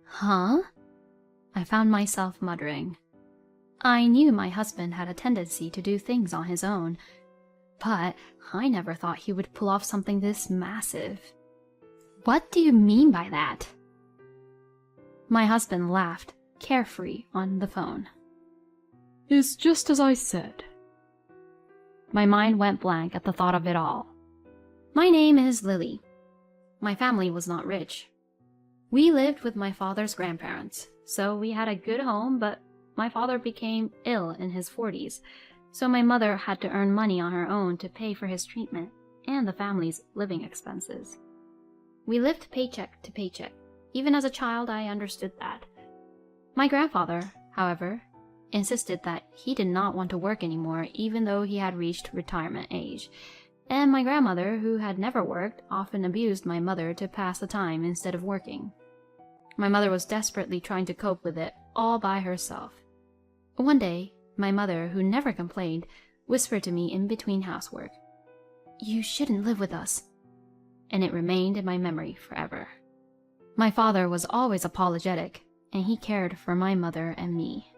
Huh? I found myself muttering. I knew my husband had a tendency to do things on his own, but I never thought he would pull off something this massive. What do you mean by that? My husband laughed, carefree, on the phone. It's just as I said. My mind went blank at the thought of it all. My name is Lily. My family was not rich. We lived with my father's grandparents, so we had a good home, but my father became ill in his 40s, so my mother had to earn money on her own to pay for his treatment and the family's living expenses. We lived paycheck to paycheck. Even as a child, I understood that. My grandfather, however, insisted that he did not want to work anymore, even though he had reached retirement age. And my grandmother, who had never worked, often abused my mother to pass the time instead of working. My mother was desperately trying to cope with it all by herself. One day, my mother, who never complained, whispered to me in between housework, "You shouldn't live with us." And it remained in my memory forever. My father was always apologetic, and he cared for my mother and me.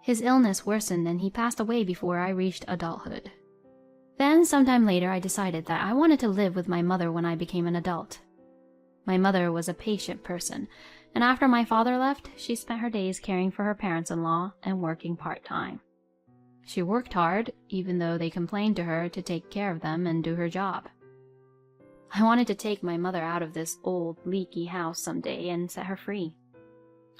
His illness worsened and he passed away before I reached adulthood. Then, sometime later, I decided that I wanted to live with my mother when I became an adult. My mother was a patient person, and after my father left, she spent her days caring for her parents-in-law and working part-time. She worked hard, even though they complained to her to take care of them and do her job. I wanted to take my mother out of this old, leaky house someday and set her free.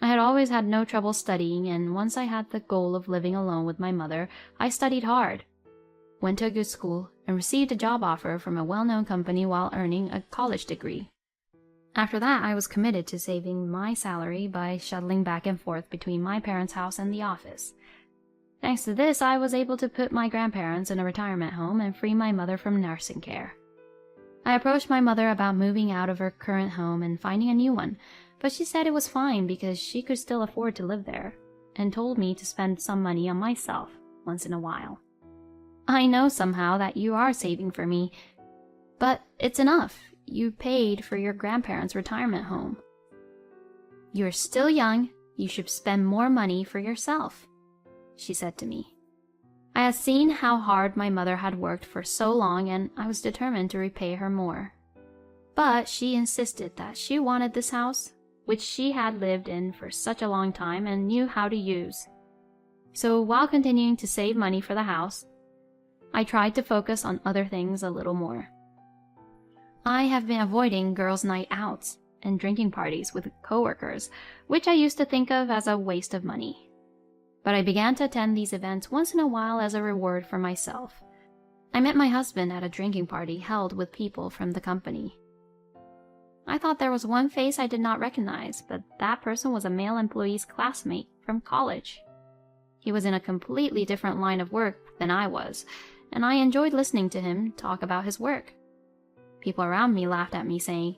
I had always had no trouble studying, and once I had the goal of living alone with my mother, I studied hard, went to a good school, and received a job offer from a well-known company while earning a college degree. After that, I was committed to saving my salary by shuttling back and forth between my parents' house and the office. Thanks to this, I was able to put my grandparents in a retirement home and free my mother from nursing care. I approached my mother about moving out of her current home and finding a new one, but she said it was fine because she could still afford to live there, and told me to spend some money on myself once in a while. I know somehow that you are saving for me, but it's enough. You paid for your grandparents' retirement home. You're still young. You should spend more money for yourself, she said to me. I had seen how hard my mother had worked for so long, and I was determined to repay her more. But she insisted that she wanted this house, which she had lived in for such a long time and knew how to use. So while continuing to save money for the house, I tried to focus on other things a little more. I have been avoiding girls' night outs and drinking parties with coworkers, which I used to think of as a waste of money. But I began to attend these events once in a while as a reward for myself. I met my husband at a drinking party held with people from the company. I thought there was one face I did not recognize, but that person was a male employee's classmate from college. He was in a completely different line of work than I was, and I enjoyed listening to him talk about his work. People around me laughed at me, saying,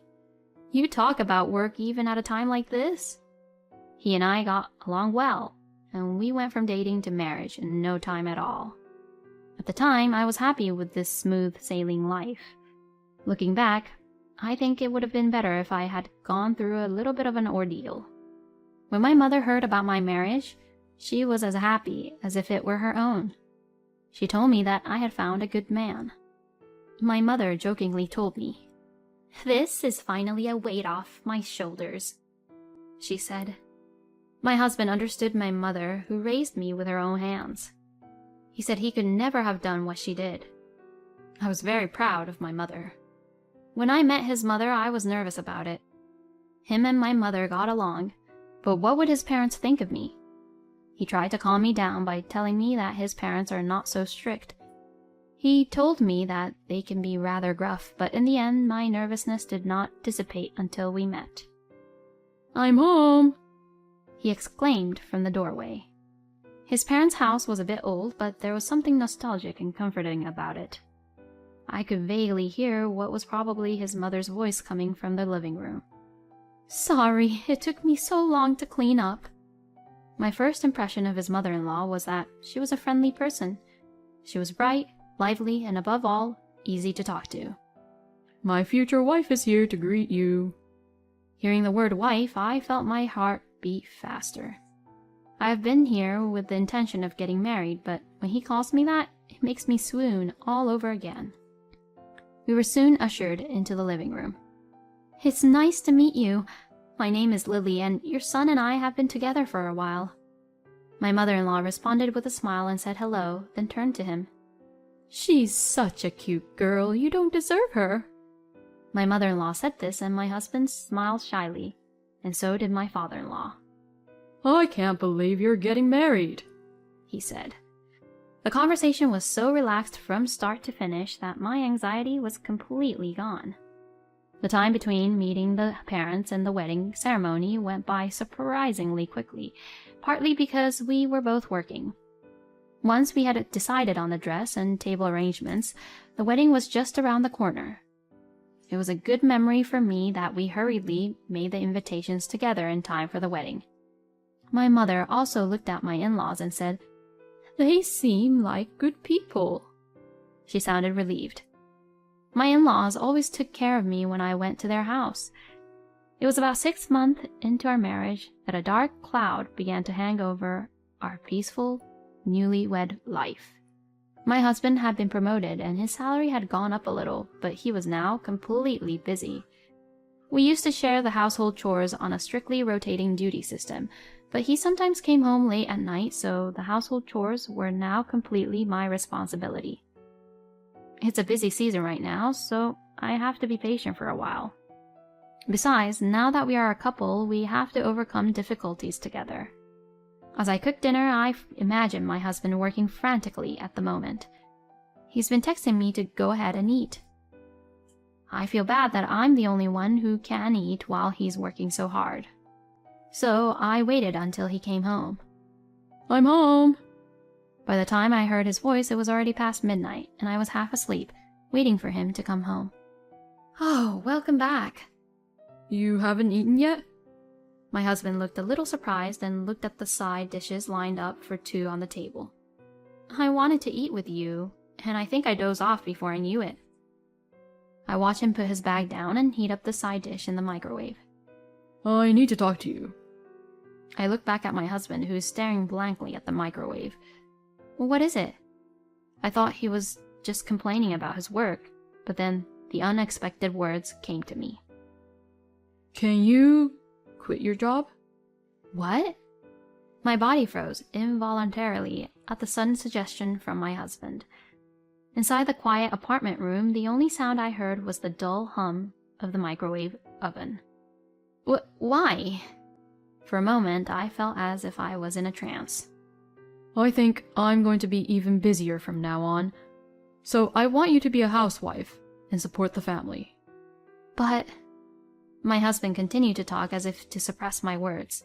"You talk about work even at a time like this?" He and I got along well, and we went from dating to marriage in no time at all. At the time, I was happy with this smooth sailing life. Looking back, I think it would have been better if I had gone through a little bit of an ordeal. When my mother heard about my marriage, she was as happy as if it were her own. She told me that I had found a good man. My mother jokingly told me, "This is finally a weight off my shoulders," she said. My husband understood my mother, who raised me with her own hands. He said he could never have done what she did. I was very proud of my mother. When I met his mother, I was nervous about it. Him and my mother got along, but what would his parents think of me? He tried to calm me down by telling me that his parents are not so strict. He told me that they can be rather gruff, but in the end, my nervousness did not dissipate until we met. "I'm home," he exclaimed from the doorway. His parents' house was a bit old, but there was something nostalgic and comforting about it. I could vaguely hear what was probably his mother's voice coming from the living room. "Sorry, it took me so long to clean up." My first impression of his mother-in-law was that she was a friendly person. She was bright, lively, and above all, easy to talk to. "My future wife is here to greet you." Hearing the word wife, I felt my heart beat faster. I have been here with the intention of getting married, but when he calls me that, it makes me swoon all over again. We were soon ushered into the living room. "It's nice to meet you. My name is Lily, and your son and I have been together for a while." My mother-in-law responded with a smile and said hello, then turned to him. "She's such a cute girl, you don't deserve her." My mother-in-law said this, and my husband smiled shyly, and so did my father-in-law. "I can't believe you're getting married," he said. The conversation was so relaxed from start to finish that my anxiety was completely gone. The time between meeting the parents and the wedding ceremony went by surprisingly quickly, partly because we were both working. Once we had decided on the dress and table arrangements, the wedding was just around the corner. It was a good memory for me that we hurriedly made the invitations together in time for the wedding. My mother also looked at my in-laws and said, "They seem like good people." She sounded relieved. My in-laws always took care of me when I went to their house. It was about 6 months into our marriage that a dark cloud began to hang over our peaceful, newlywed life. My husband had been promoted and his salary had gone up a little, but he was now completely busy. We used to share the household chores on a strictly rotating duty system, but he sometimes came home late at night, so the household chores were now completely my responsibility. It's a busy season right now, so I have to be patient for a while. Besides, now that we are a couple, we have to overcome difficulties together. As I cook dinner, I imagine my husband working frantically at the moment. He's been texting me to go ahead and eat. I feel bad that I'm the only one who can eat while he's working so hard. So I waited until he came home. "I'm home." By the time I heard his voice, it was already past midnight, and I was half asleep, waiting for him to come home. "Oh, welcome back." "You haven't eaten yet?" My husband looked a little surprised and looked at the side dishes lined up for two on the table. "I wanted to eat with you, and I think I dozed off before I knew it." I watched him put his bag down and heat up the side dish in the microwave. "I need to talk to you." I looked back at my husband, who was staring blankly at the microwave. "What is it?" I thought he was just complaining about his work, but then the unexpected words came to me. "Can you quit your job?" What? My body froze involuntarily at the sudden suggestion from my husband. Inside the quiet apartment room, the only sound I heard was the dull hum of the microwave oven. Why? For a moment, I felt as if I was in a trance. "I think I'm going to be even busier from now on, so I want you to be a housewife and support the family." But... My husband continued to talk as if to suppress my words.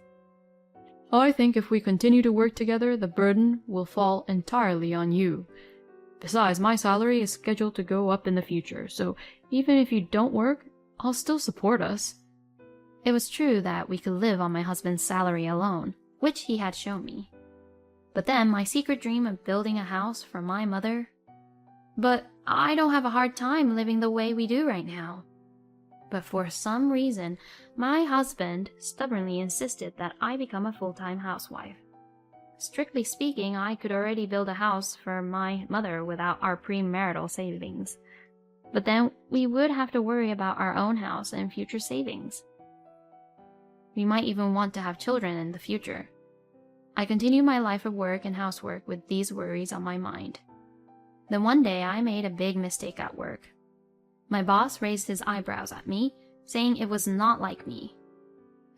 "I think if we continue to work together, the burden will fall entirely on you. Besides, my salary is scheduled to go up in the future, so even if you don't work, I'll still support us." It was true that we could live on my husband's salary alone, which he had shown me. But then my secret dream of building a house for my mother... But I don't have a hard time living the way we do right now. But for some reason, my husband stubbornly insisted that I become a full-time housewife. Strictly speaking, I could already build a house for my mother without our premarital savings. But then we would have to worry about our own house and future savings. We might even want to have children in the future. I continued my life of work and housework with these worries on my mind. Then one day I made a big mistake at work. My boss raised his eyebrows at me, saying it was not like me.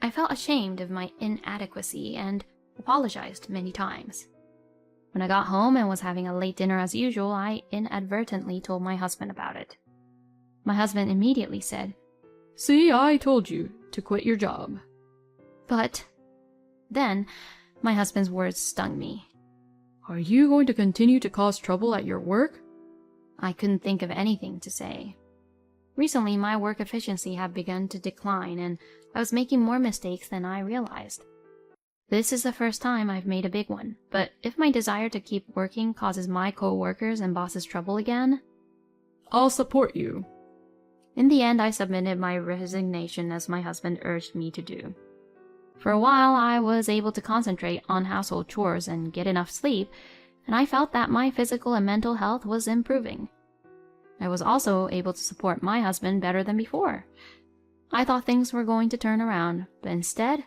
I felt ashamed of my inadequacy and apologized many times. When I got home and was having a late dinner as usual, I inadvertently told my husband about it. My husband immediately said, "See, I told you to quit your job." But then my husband's words stung me. "Are you going to continue to cause trouble at your work?" I couldn't think of anything to say. Recently, my work efficiency had begun to decline, and I was making more mistakes than I realized. This is the first time I've made a big one, but if my desire to keep working causes my co-workers and bosses trouble again... "I'll support you." In the end, I submitted my resignation as my husband urged me to do. For a while, I was able to concentrate on household chores and get enough sleep, and I felt that my physical and mental health was improving. I was also able to support my husband better than before. I thought things were going to turn around, but instead,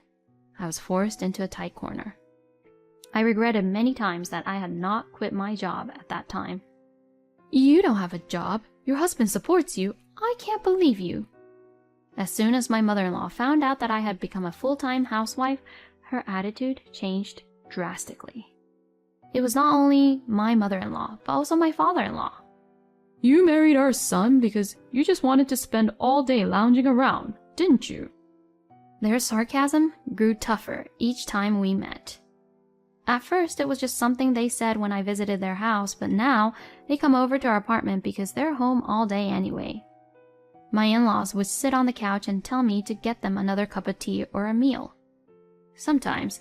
I was forced into a tight corner. I regretted many times that I had not quit my job at that time. You don't have a job. Your husband supports you. I can't believe you. As soon as my mother-in-law found out that I had become a full-time housewife, her attitude changed drastically. It was not only my mother-in-law, but also my father-in-law. You married our son because you just wanted to spend all day lounging around, didn't you? Their sarcasm grew tougher each time we met. At first, it was just something they said when I visited their house, but now they come over to our apartment because they're home all day anyway. My in-laws would sit on the couch and tell me to get them another cup of tea or a meal. Sometimes,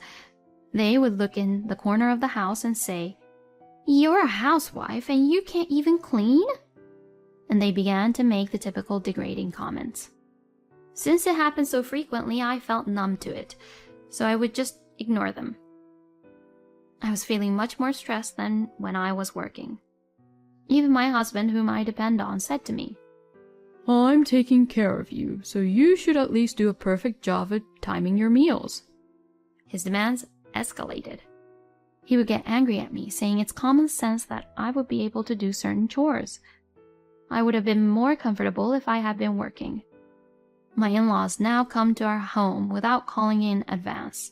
they would look in the corner of the house and say, "You're a housewife and you can't even clean?" And they began to make the typical degrading comments. Since it happened so frequently, I felt numb to it, so I would just ignore them. I was feeling much more stressed than when I was working. Even my husband, whom I depend on, said to me, I'm taking care of you, so you should at least do a perfect job at timing your meals. His demands escalated. He would get angry at me, saying it's common sense that I would be able to do certain chores. I would have been more comfortable if I had been working. My in-laws now come to our home without calling in advance.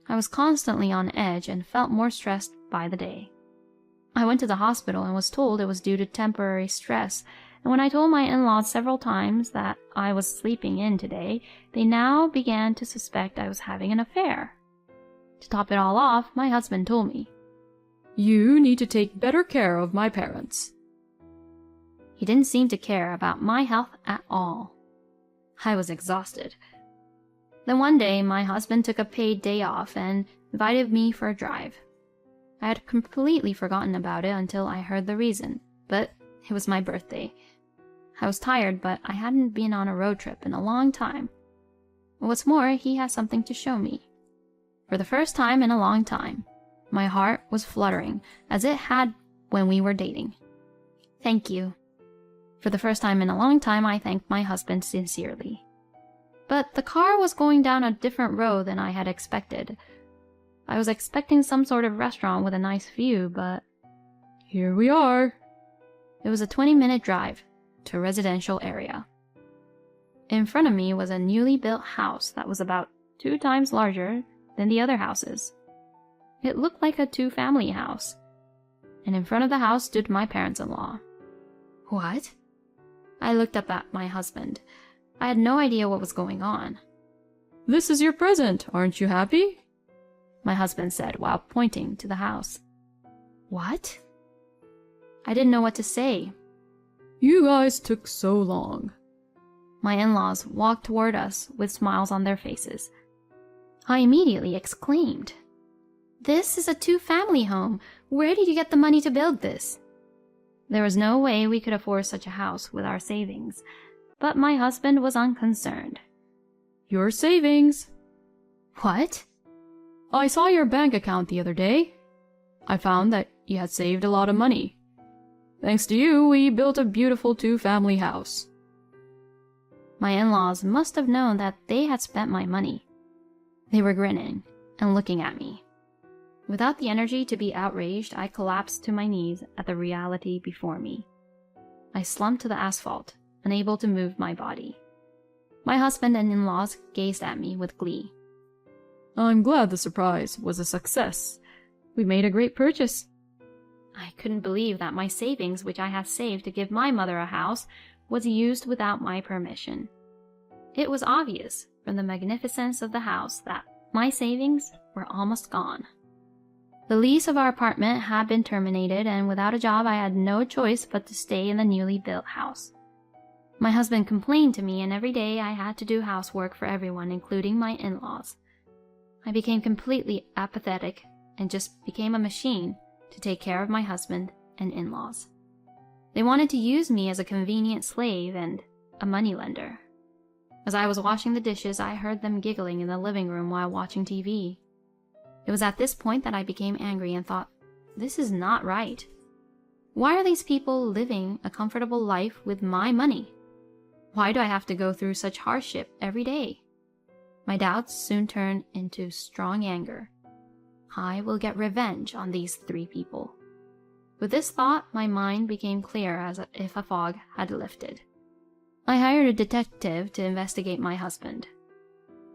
I was constantly on edge and felt more stressed by the day. I went to the hospital and was told it was due to temporary stress, and when I told my in-laws several times that I was sleeping in today, they now began to suspect I was having an affair. To top it all off, my husband told me, You need to take better care of my parents. He didn't seem to care about my health at all. I was exhausted. Then one day, my husband took a paid day off and invited me for a drive. I had completely forgotten about it until I heard the reason, but it was my birthday. I was tired, but I hadn't been on a road trip in a long time. What's more, he had something to show me. For the first time in a long time, my heart was fluttering, as it had when we were dating. Thank you. For the first time in a long time, I thanked my husband sincerely. But the car was going down a different road than I had expected. I was expecting some sort of restaurant with a nice view, but here we are. It was a 20-minute drive to a residential area. In front of me was a newly built house that was about 2 times larger than the other houses. It looked like a 2-family house, and in front of the house stood my parents-in-law. What? I looked up at my husband. I had no idea what was going on. This is your present, aren't you happy? My husband said while pointing to the house. What? I didn't know what to say. You guys took so long. My in-laws walked toward us with smiles on their faces. I immediately exclaimed, "This is a 2-family home. Where did you get the money to build this?" There was no way we could afford such a house with our savings, but my husband was unconcerned. Your savings. What? I saw your bank account the other day. I found that you had saved a lot of money. Thanks to you, we built a beautiful 2-family house. My in-laws must have known that they had spent my money. They were grinning and looking at me. Without the energy to be outraged, I collapsed to my knees at the reality before me. I slumped to the asphalt, unable to move my body. My husband and in-laws gazed at me with glee. I'm glad the surprise was a success. We made a great purchase. I couldn't believe that my savings, which I had saved to give my mother a house, was used without my permission. It was obvious from the magnificence of the house that my savings were almost gone. The lease of our apartment had been terminated, and without a job I had no choice but to stay in the newly built house. My husband complained to me, and every day I had to do housework for everyone, including my in-laws. I became completely apathetic and just became a machine to take care of my husband and in-laws. They wanted to use me as a convenient slave, and a moneylender. As I was washing the dishes, I heard them giggling in the living room while watching TV. It was at this point that I became angry and thought, this is not right. Why are these people living a comfortable life with my money? Why do I have to go through such hardship every day? My doubts soon turned into strong anger. I will get revenge on these 3 people. With this thought, my mind became clear as if a fog had lifted. I hired a detective to investigate my husband.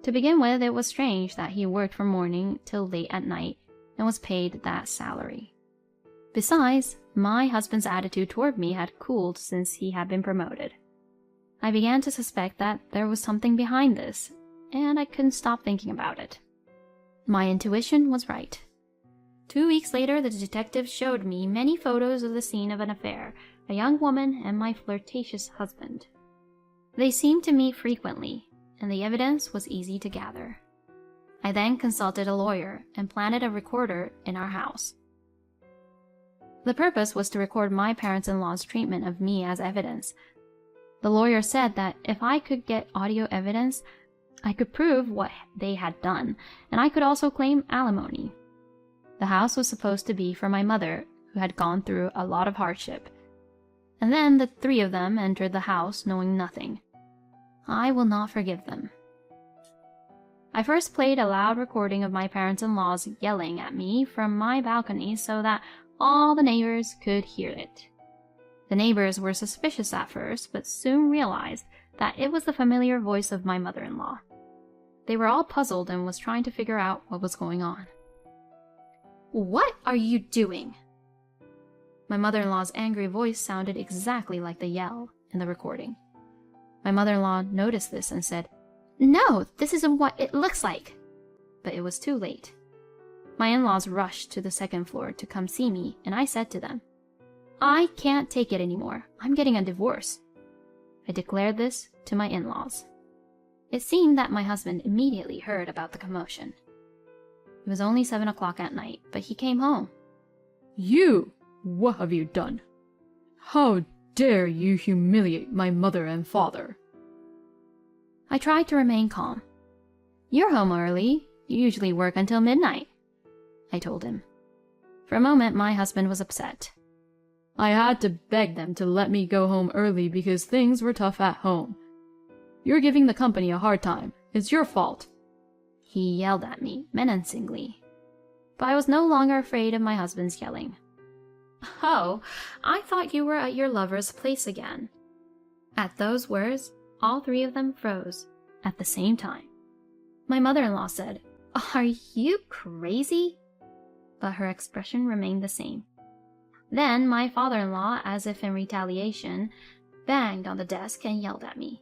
To begin with, it was strange that he worked from morning till late at night and was paid that salary. Besides, my husband's attitude toward me had cooled since he had been promoted. I began to suspect that there was something behind this, and I couldn't stop thinking about it. My intuition was right. 2 weeks later, the detective showed me many photos of the scene of an affair, a young woman and my flirtatious husband. They seemed to meet frequently, and the evidence was easy to gather. I then consulted a lawyer and planted a recorder in our house. The purpose was to record my parents-in-law's treatment of me as evidence. The lawyer said that if I could get audio evidence, I could prove what they had done, and I could also claim alimony. The house was supposed to be for my mother, who had gone through a lot of hardship. And then the 3 of them entered the house knowing nothing. I will not forgive them. I first played a loud recording of my parents-in-laws yelling at me from my balcony so that all the neighbors could hear it. The neighbors were suspicious at first, but soon realized that it was the familiar voice of my mother-in-law. They were all puzzled and was trying to figure out what was going on. "What are you doing?" My mother-in-law's angry voice sounded exactly like the yell in the recording. My mother-in-law noticed this and said, "No, this isn't what it looks like." But it was too late. My in-laws rushed to the 2nd floor to come see me, and I said to them, "I can't take it anymore. I'm getting a divorce." I declared this to my in-laws. It seemed that my husband immediately heard about the commotion. It was only 7 o'clock at night, but he came home. You! What have you done? How dare you humiliate my mother and father? I tried to remain calm. "You're home early. You usually work until midnight," I told him. For a moment, my husband was upset. I had to beg them to let me go home early because things were tough at home. You're giving the company a hard time. It's your fault. He yelled at me menacingly, but I was no longer afraid of my husband's yelling. "Oh, I thought you were at your lover's place again." At those words, all 3 of them froze at the same time. My mother-in-law said, "Are you crazy?" But her expression remained the same. Then my father-in-law, as if in retaliation, banged on the desk and yelled at me.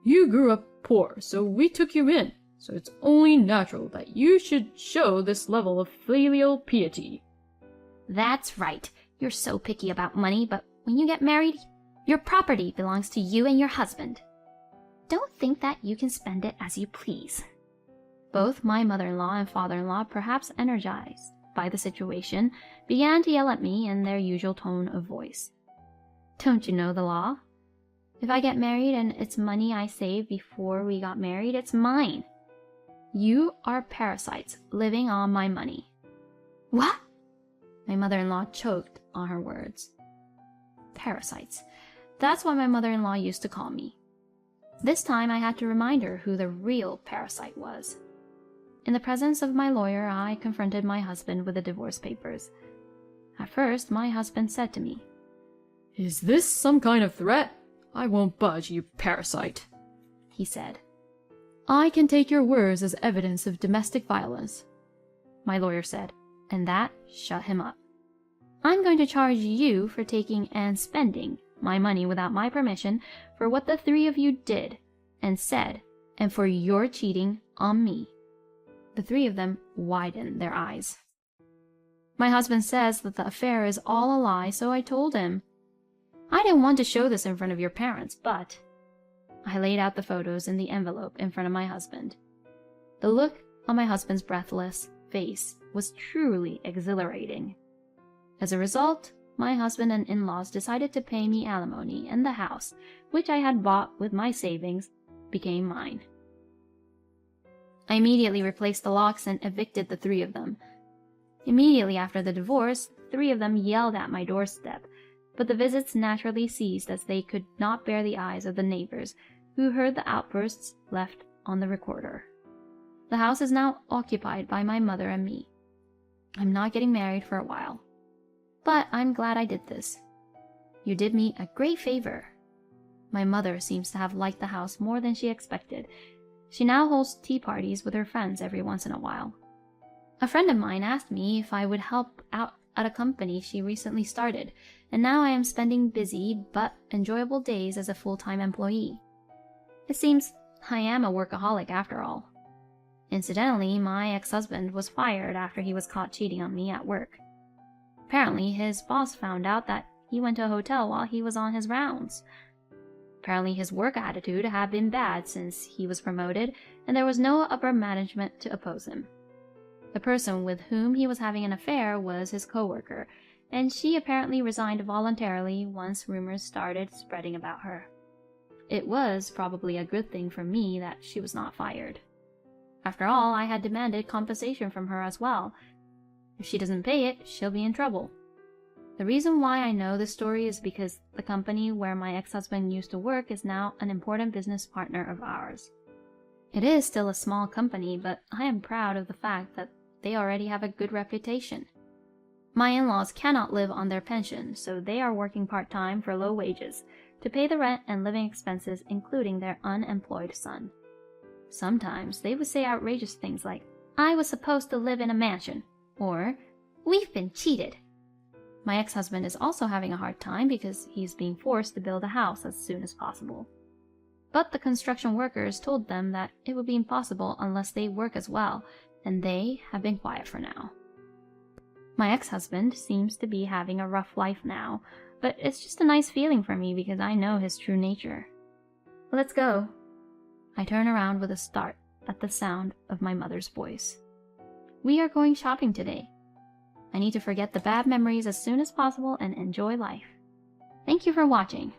You grew up poor, so we took you in. So it's only natural that you should show this level of filial piety. That's right. You're so picky about money, but when you get married, your property belongs to you and your husband. Don't think that you can spend it as you please. Both my mother-in-law and father-in-law, perhaps energized by the situation, began to yell at me in their usual tone of voice. Don't you know the law? If I get married and it's money I saved before we got married, it's mine. You are parasites living on my money. What? My mother-in-law choked on her words. Parasites. That's what my mother-in-law used to call me. This time I had to remind her who the real parasite was. In the presence of my lawyer, I confronted my husband with the divorce papers. At first, my husband said to me, Is this some kind of threat? I won't budge, you parasite. He said, I can take your words as evidence of domestic violence. My lawyer said, and that shut him up. I'm going to charge you for taking and spending my money without my permission for what the 3 of you did and said, and for your cheating on me. The 3 of them widened their eyes. My husband says that the affair is all a lie, so I told him. I didn't want to show this in front of your parents, but I laid out the photos in the envelope in front of my husband. The look on my husband's breathless face was truly exhilarating. As a result, my husband and in-laws decided to pay me alimony, and the house, which I had bought with my savings, became mine. I immediately replaced the locks and evicted the 3 of them. Immediately after the divorce, 3 of them yelled at my doorstep, but the visits naturally ceased as they could not bear the eyes of the neighbors, who heard the outbursts left on the recorder. The house is now occupied by my mother and me. I'm not getting married for a while, but I'm glad I did this. You did me a great favor. My mother seems to have liked the house more than she expected. She now holds tea parties with her friends every once in a while. A friend of mine asked me if I would help out at a company she recently started, and now I am spending busy but enjoyable days as a full-time employee. It seems I am a workaholic after all. Incidentally, my ex-husband was fired after he was caught cheating on me at work. Apparently, his boss found out that he went to a hotel while he was on his rounds. Apparently, his work attitude had been bad since he was promoted, and there was no upper management to oppose him. The person with whom he was having an affair was his coworker, and she apparently resigned voluntarily once rumors started spreading about her. It was probably a good thing for me that she was not fired. After all, I had demanded compensation from her as well. If she doesn't pay it, she'll be in trouble. The reason why I know this story is because the company where my ex-husband used to work is now an important business partner of ours. It is still a small company, but I am proud of the fact that they already have a good reputation. My in-laws cannot live on their pension, so they are working part-time for low wages to pay the rent and living expenses, including their unemployed son. Sometimes they would say outrageous things like, "I was supposed to live in a mansion," or, "We've been cheated." My ex-husband is also having a hard time because he's being forced to build a house as soon as possible. But the construction workers told them that it would be impossible unless they work as well, and they have been quiet for now. My ex-husband seems to be having a rough life now, but it's just a nice feeling for me because I know his true nature. Let's go. I turn around with a start at the sound of my mother's voice. We are going shopping today. I need to forget the bad memories as soon as possible and enjoy life. Thank you for watching.